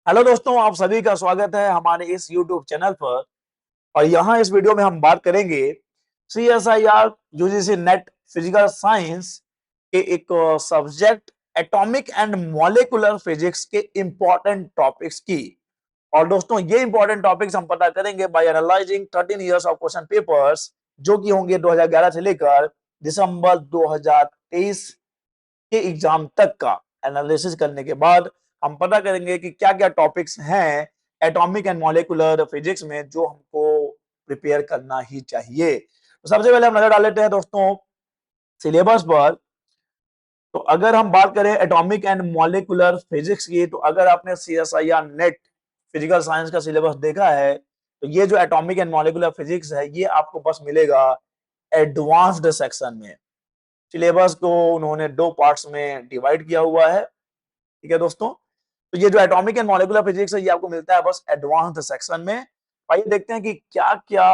Hello दोस्तों, आप सभी का स्वागत है हमारे इस YouTube चैनल पर। और यहाँ इस वीडियो में हम बात करेंगे CSIR UGC NET physical science के एक subject atomic and molecular physics के इंपॉर्टेंट टॉपिक्स की। और दोस्तों, ये इंपॉर्टेंट टॉपिक्स हम पता करेंगे by analyzing 13 years of question papers, जो कि होंगे 2011 से लेकर दिसंबर 2023 के एग्जाम तक का एनालिसिस करने के बाद हम पता करेंगे कि क्या क्या टॉपिक्स हैं एटॉमिक एंड मॉलिक्यूलर फिजिक्स में जो हमको प्रिपेयर करना ही चाहिए। तो सबसे पहले हम नजर डाल लेते हैं दोस्तों सिलेबस पर। तो अगर हम बात करें एटॉमिक एंड मॉलिक्यूलर फिजिक्स की, तो अगर आपने CSIR नेट फिजिकल साइंस का सिलेबस देखा है, तो ये जो एटॉमिक एंड मॉलिक्यूलर फिजिक्स है ये आपको बस मिलेगा एडवांस्ड सेक्शन में। सिलेबस को उन्होंने दो पार्ट्स में डिवाइड किया हुआ है। ठीक है दोस्तों, तो ये जो एटॉमिक एंड मॉलिक्यूलर फिजिक्स है ये आपको मिलता है बस एडवांस्ड सेक्शन में। आइए देखते हैं कि क्या क्या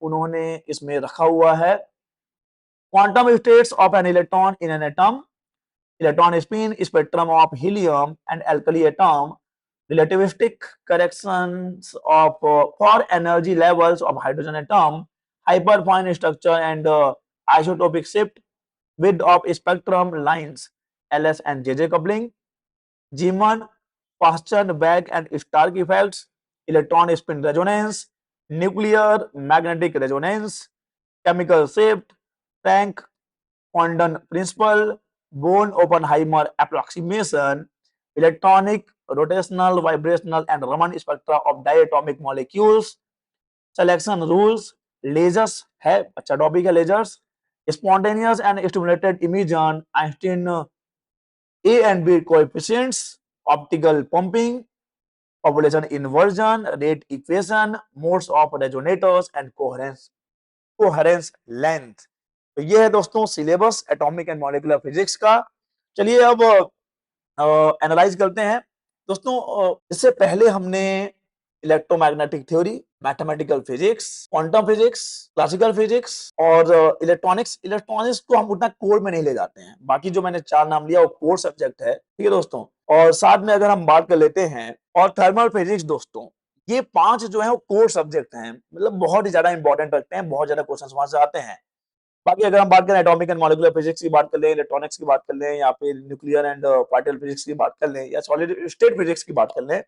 उन्होंने इसमें रखा हुआ है। Quantum states of an electron in an atom, electron spin spectrum of helium and alkali atom, relativistic corrections of for energy levels of hydrogen atom, hyperfine structure and isotopic shift, width of spectrum lines, LS and JJ coupling, Zeeman, Fasten, Bag and Stark effects, electron spin resonance, nuclear magnetic resonance, chemical shift, Planck quantum principle, Born-Oppenheimer approximation, electronic, rotational, vibrational and Raman spectra of diatomic molecules, selection rules, lasers है अच्छा topic है lasers, spontaneous and stimulated emission, Einstein A and B coefficients, optical pumping, population inversion, rate equation, modes of resonators and coherence length। तो ये है दोस्तों syllabus atomic and molecular physics का। चलिए अब एनालाइज करते हैं दोस्तों। इससे पहले हमने electromagnetic theory, mathematical physics, quantum physics, classical physics और इलेक्ट्रॉनिक्स। इलेक्ट्रॉनिक्स को हम उतना कोर में नहीं ले जाते हैं, बाकी जो मैंने चार नाम लिया वो कोर सब्जेक्ट है। ठीक है दोस्तों, और साथ में अगर हम बात कर लेते हैं और थर्मल फिजिक्स दोस्तों, ये पांच जो है वो कोर सब्जेक्ट हैं, मतलब बहुत ही ज्यादा इंपॉर्टेंट रखते हैं, बहुत ज्यादा क्वेश्चन वहां से आते हैं। बाकी अगर हम बात करें एटॉमिक एंड मॉलिक्यूलर फिजिक्स की बात कर लें, इलेक्ट्रॉनिक्स की बात कर लें, या फिर न्यूक्लियर एंड पार्टिकल फिजिक्स की बात कर लें, या सॉलिड स्टेट फिजिक्स की बात कर लें,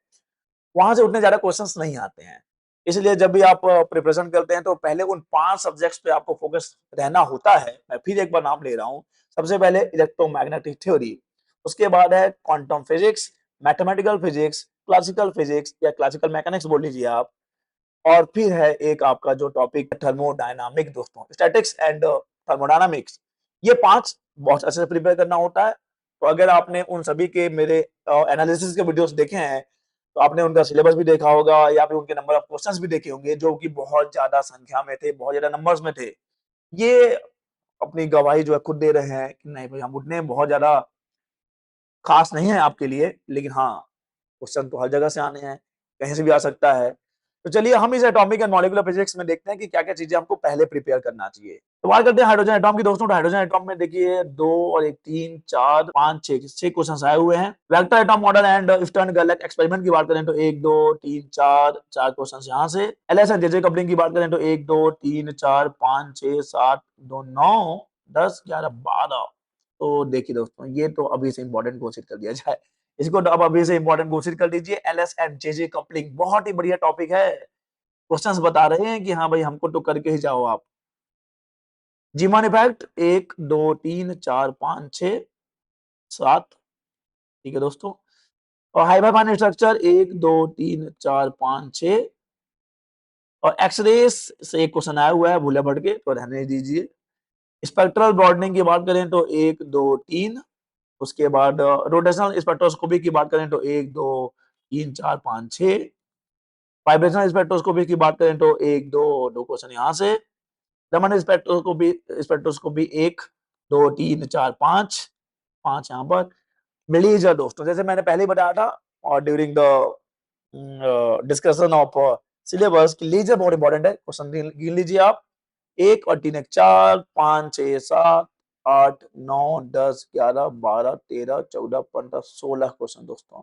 वहां से उतने ज्यादा क्वेश्चंस नहीं आते हैं। इसलिए जब भी आप प्रिपरेशन करते हैं तो पहले उन पांच सब्जेक्ट्स पे आपको फोकस रहना होता है। मैं फिर एक बार नाम ले रहा हूँ। सबसे पहले इलेक्ट्रोमैग्नेटिक थ्योरी, उसके बाद है quantum physics, mathematical physics, classical physics या क्लासिकल मैकेनिक्स बोल लीजिए आप, और फिर है एक आपका जो टॉपिक थर्मोडायनामिक दोस्तों, स्टैटिक्स एंड थर्मोडायनामिक्स। ये पांच बहुत अच्छे से प्रिपेयर करना होता है। तो अगर आपने उन सभी के मेरे एनालिसिस के वीडियोस देखे हैं, तो आपने उनका सिलेबस भी देखा होगा या फिर उनके नंबर ऑफ क्वेश्चंस भी देखे होंगे, जो कि बहुत ज्यादा संख्या में थे, बहुत ज्यादा नंबर्स में थे। ये अपनी गवाही जो है खुद दे रहे हैं कि नहीं भाई, हम उतने बहुत ज्यादा खास नहीं है आपके लिए, लेकिन हाँ, क्वेश्चन तो हर जगह से आने हैं, कहीं से भी आ सकता है। तो चलिए हम इस एटॉमिक एंड मॉलिक्यूलर फिजिक्स में देखते हैं कि क्या क्या चीजें हमको पहले प्रिपेयर करना चाहिए। तो बात करते हैं हाइड्रोजन एटॉम की दोस्तों। तो हाइड्रोजन एटॉम में देखिए दो और एक, तीन, चार, पांच, छह क्वेश्चन आए हुए हैं। Vector atom model and Stern गैलेक एक्सपेरिमेंट की बात करें तो एक, दो, तीन, चार, चार क्वेश्चन यहाँ से। एलएस एंड जेजे कपलिंग की बात करें तो एक, दो, तीन, चार, पांच, छह, सात, दो, 9, 10, 11, 12। तो देखिए दोस्तों, ये तो अभी से इंपॉर्टेंट घोषित कर दिया जाए, इसको तो अब अभी से इंपॉर्टेंट घोषित कर दीजिए। एलएस एंड जेजे कपलिंग बहुत ही बढ़िया टॉपिक है। क्वेश्चंस बता रहे हैं कि हाँ भाई हमको तो करके ही जाओ आप। जीमान इफेक्ट एक, दो, तीन, चार, पांच, छह, सात। ठीक है दोस्तों, और हाइपरफाइन स्ट्रक्चर एक, दो, तीन, चार, पांच, छह। और एक्सरेस से एक क्वेश्चन आया हुआ है, भूले भटके, तो रहने दीजिए। स्पेक्ट्रल ब्रॉडनिंग की बात करें तो एक, दो, तीन। उसके बाद रोटेशनल स्पेक्ट्रोस्कोपी की बात करें तो एक, दो, तीन, चार, पांच, छह। वाइब्रेशनल स्पेक्ट्रोस्कोपी की बात करें तो एक, दो, दो क्वेश्चन यहाँ से। रमन स्पेक्ट्रोस्कोपी एक, दो, तीन, चार, पांच, पांच यहाँ पर। मिलीजर दोस्तों, जैसे मैंने पहले ही बताया था और during the discussion of syllabus की, लीजर बहुत इंपॉर्टेंट है। क्वेश्चन गिन लीजिए आप। एक और तीन, एक, चार, पांच, छह, सात, आठ, नौ, 10, 11, 12, 13, 14, 15, 16 क्वेश्चन दोस्तों।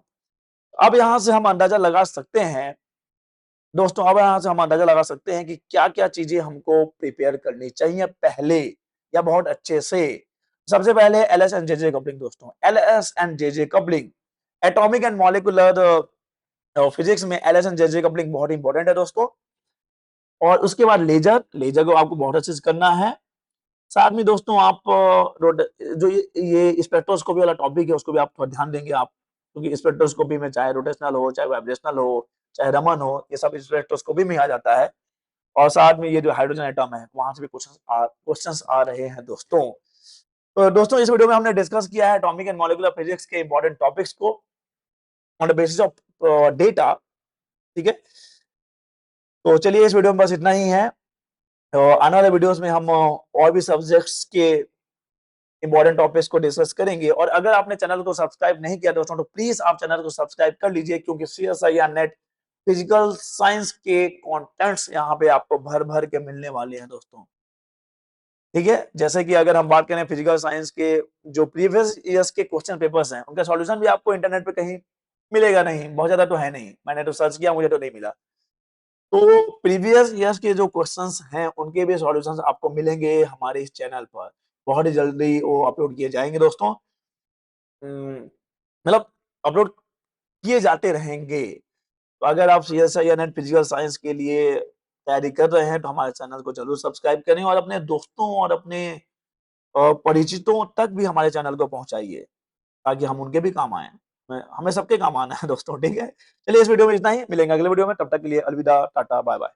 अब यहाँ से हम अंदाजा लगा सकते हैं दोस्तों, अब यहाँ से हम अंदाजा लगा सकते हैं कि क्या-क्या चीजें हमको प्रिपेयर करनी चाहिए पहले या बहुत अच्छे से। सबसे पहले एलएस एंड जेजे कपलिंग दोस्तों, LS and JJ coupling, atomic and molecular physics में एलएस एंड जेजे कपलिंग बहुत इंपॉर्टेंट है दोस्तों। और उसके बाद लेजर, लेजर को आपको बहुत अच्छे से करना है। साथ में दोस्तों आप जो ये स्पेक्ट्रोस्कोपी वाला टॉपिक है उसको भी आप थोड़ा ध्यान देंगे आप, क्योंकि स्पेक्ट्रोस्कोपी में चाहे रोटेशनल हो, चाहे वाइब्रेशनल हो, चाहे रमन हो, ये सब स्पेक्ट्रोस्कोपी में आ जाता है। और साथ में ये जो हाइड्रोजन एटम है वहां से भी क्वेश्चंस आ रहे हैं दोस्तों। तो दोस्तों इस वीडियो में हमने डिस्कस किया है एटॉमिक एंड मॉलिक्यूलर फिजिक्स के इंपॉर्टेंट टॉपिक्स को on the basis of data, ठीक है। तो चलिए इस वीडियो में बस इतना ही है। आने वाले वीडियोस में हम और भी सब्जेक्ट्स के इंपॉर्टेंट टॉपिक्स को डिस्कस करेंगे। और अगर आपने चैनल को सब्सक्राइब नहीं किया दोस्तों तो प्लीज आप चैनल को सब्सक्राइब कर लीजिए, क्योंकि CSIR नेट फिजिकल साइंस के कंटेंट्स यहाँ पे आपको भर भर के मिलने वाले हैं दोस्तों, ठीक है। जैसे कि अगर हम बात करें फिजिकल साइंस के जो प्रीवियस ईयर्स के क्वेश्चन पेपर्स हैं उनका सॉल्यूशन भी आपको इंटरनेट पे कहीं मिलेगा नहीं, बहुत ज्यादा तो है नहीं, मैंने तो सर्च किया मुझे तो नहीं मिला। तो प्रीवियस ईयर्स के जो क्वेश्चंस हैं उनके भी सॉल्यूशंस आपको मिलेंगे हमारे इस चैनल पर, बहुत ही जल्दी वो अपलोड किए जाएंगे दोस्तों। मतलब अपलोड किए जाते रहेंगे। तो अगर आप CSIR नेट फिजिकल साइंस के लिए तैयारी कर रहे हैं तो हमारे चैनल को जरूर सब्सक्राइब करें और अपने दोस्तों और अपने परिचितों तक भी हमारे चैनल को पहुंचाइए, ताकि हम उनके भी काम आए। हमें सबके काम आना है दोस्तों, ठीक है। चलिए इस वीडियो में इतना ही, मिलेंगे अगले वीडियो में, तब तक के लिए अलविदा, टाटा, बाय बाय।